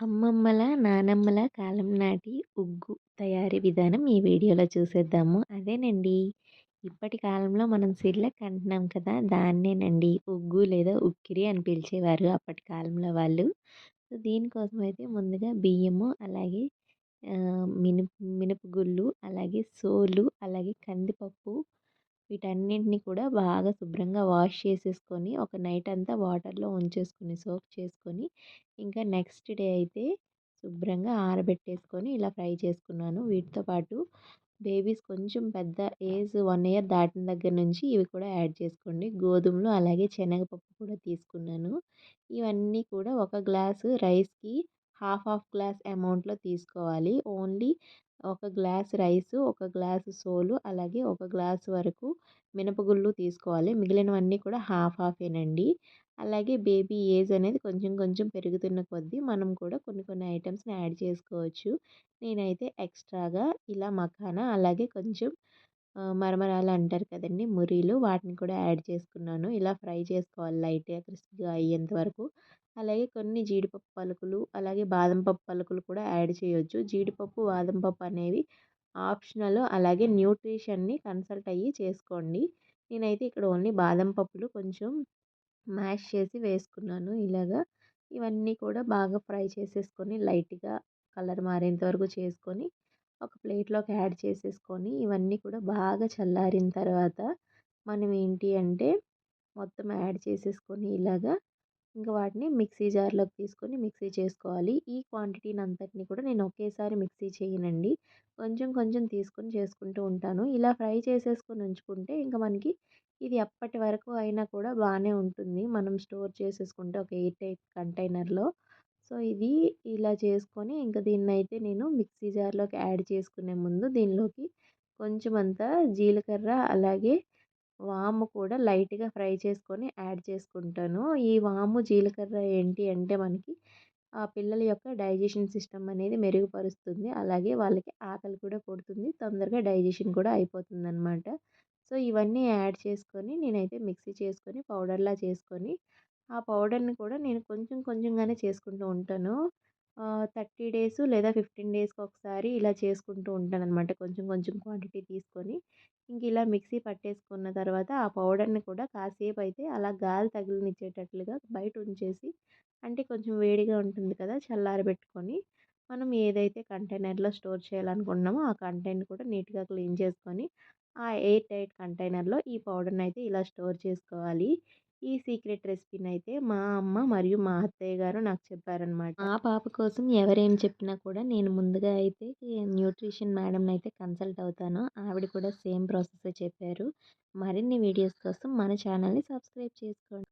అమ్మమ్మల, నానమ్మల కాలం నాటి ఉగ్గు తయారీ విధానం ఈ వీడియోలో చూసేద్దాము. అదేనండి. ఇప్పటి కాలంలో మనం సిర్లక్ అంటున్నాం కదా! దాన్నేనండి ఉగ్గు లేదా ఉక్కిరి అని పిలిచేవారు అప్పటి కాలంలో వాళ్ళు. సో, దీనికోసమైతే ముందుగా బియ్యము, అలాగే మినపగుళ్ళు, అలాగే సోలు, అలాగే కందిపప్పు వీటన్నింటిని కూడా బాగా శుభ్రంగా వాష్ చేసేసుకొని ఒక నైట్ అంతా వాటర్‌లో ఉంచేసుకొని సోక్ చేసుకొని, ఇంకా నెక్స్ట్ డే అయితే శుభ్రంగా ఆరబెట్టేసుకొని ఇలా ఫ్రై చేసుకున్నాను. వీటితో పాటు బేబీస్ కొంచెం పెద్ద ఏజ్ 1 ఇయర్ దాటిన దగ్గర నుంచి ఇవి కూడా యాడ్ చేసుకోండి. గోధుమలు అలాగే శనగపప్పు కూడా తీసుకున్నాను. ఇవన్నీ కూడా ఒక గ్లాసు రైస్‌కి హాఫ్ గ్లాస్ అమౌంట్‌లో తీసుకోవాలి. ఓన్లీ ఒక గ్లాస్ రైసు, ఒక గ్లాసు సోలు, అలాగే ఒక గ్లాస్ వరకు మినపగుళ్ళు తీసుకోవాలి. మిగిలినవన్నీ కూడా హాఫేనండి. అలాగే బేబీ ఏజ్ అనేది కొంచెం కొంచెం పెరుగుతున్న కొద్దీ మనం కూడా కొన్ని కొన్ని ఐటెమ్స్‌ని యాడ్ చేసుకోవచ్చు. నేనైతే ఎక్స్‌ట్రాగా ఇలా మఖానా అలాగే కొంచెం మరమరాలు అంటారు కదండీ! మురీలు వాటిని కూడా యాడ్ చేసుకున్నాను. ఇలా ఫ్రై చేసుకోవాలి లైట్‌గా క్రిస్పీగా అయ్యేంత వరకు. అలాగే కొన్ని జీడిపప్పు పలుకులు, అలాగే బాదం పప్పు పలుకులు కూడా యాడ్ చేయొచ్చు. జీడిపప్పు, బాదం పప్పు అనేవి ఆప్షనల్. అలాగే న్యూట్రిషన్ని కన్సల్ట్ అయ్యి చేసుకోండి. నేనైతే ఇక్కడ ఓన్లీ బాదం పప్పులు కొంచెం మ్యాష్ చేసి వేసుకున్నాను ఇలాగా. ఇవన్నీ కూడా బాగా ఫ్రై చేసేసుకొని లైట్‌గా కలర్ మారేంత వరకు చేసుకొని, ఒక ప్లేట్‌లోకి యాడ్ చేసేసుకొని, ఇవన్నీ కూడా బాగా చల్లారిన తర్వాత మనం ఏంటి అంటే మొత్తం యాడ్ చేసేసుకొని ఇలాగా ఇంక వాటిని మిక్సీ జార్‌లోకి తీసుకొని మిక్సీ చేసుకోవాలి. ఈ క్వాంటిటీని అంతటిని కూడా నేను ఒకేసారి మిక్సీ చేయనండి. కొంచెం కొంచెం తీసుకొని చేసుకుంటూ ఉంటాను. ఇలా ఫ్రై చేసేసుకొని ఉంచుకుంటే ఇంక మనకి ఇది ఎప్పటి వరకు అయినా కూడా బానే ఉంటుంది. మనం స్టోర్ చేసేసుకుంటే ఒక ఎయిర్ టైట్ కంటైనర్‌లో. సో, ఇది ఇలా చేసుకొని ఇంక దీన్నైతే నేను మిక్సీ జార్‌లోకి యాడ్ చేసుకునే ముందు దీనిలోకి కొంచెమంతా జీలకర్ర అలాగే వాము కూడా లైట్‌గా ఫ్రై చేసుకొని యాడ్ చేసుకుంటాను. ఈ వాము, జీలకర్ర ఏంటి అంటే మనకి పిల్లల యొక్క డైజెషన్ సిస్టమ్ అనేది మెరుగుపరుస్తుంది. అలాగే వాళ్ళకి ఆకలి కూడా పుడుతుంది. తొందరగా డైజెషన్ కూడా అయిపోతుందనమాట. సో, ఇవన్నీ యాడ్ చేసుకొని నేనైతే మిక్సీ చేసుకొని పౌడర్‌లా చేసుకొని, ఆ పౌడర్‌ని కూడా నేను కొంచెం కొంచెంగానే చేసుకుంటూ ఉంటాను. 30 డేస్ లేదా 15 డేస్‌కి ఒకసారి ఇలా చేసుకుంటూ ఉంటాననమాట. కొంచెం కొంచెం క్వాంటిటీ తీసుకొని. ఇంక ఇలా మిక్సీ పట్టేసుకున్న తర్వాత ఆ పౌడర్‌ని కూడా కాసేపయితే అలా గాలి తగిలనిచ్చేటట్లుగా బయట ఉంచేసి, అంటే కొంచెం వేడిగా ఉంటుంది కదా! చల్లారబెట్టుకొని మనం ఏదైతే కంటైనర్‌లో స్టోర్ చేయాలనుకుంటున్నామో ఆ కంటైనర్ కూడా నీట్‌గా క్లీన్ చేసుకొని, ఆ ఎయిర్ టైట్ కంటైనర్‌లో ఈ పౌడర్‌నయితే ఇలా స్టోర్ చేసుకోవాలి. ఈ సీక్రెట్ రెసిపీనైతే మా అమ్మ మరియు మా అత్తయ్య గారు నాకు చెప్పారనమాట. మా పాప కోసం ఎవరేం చెప్పినా కూడా నేను ముందుగా అయితే న్యూట్రిషన్ మేడంనయితే కన్సల్ట్ అవుతాను. ఆవిడ కూడా సేమ్ ప్రాసెసే చెప్పారు. మరిన్ని వీడియోస్ కోసం మన ఛానల్‌ని సబ్స్క్రైబ్ చేసుకోండి.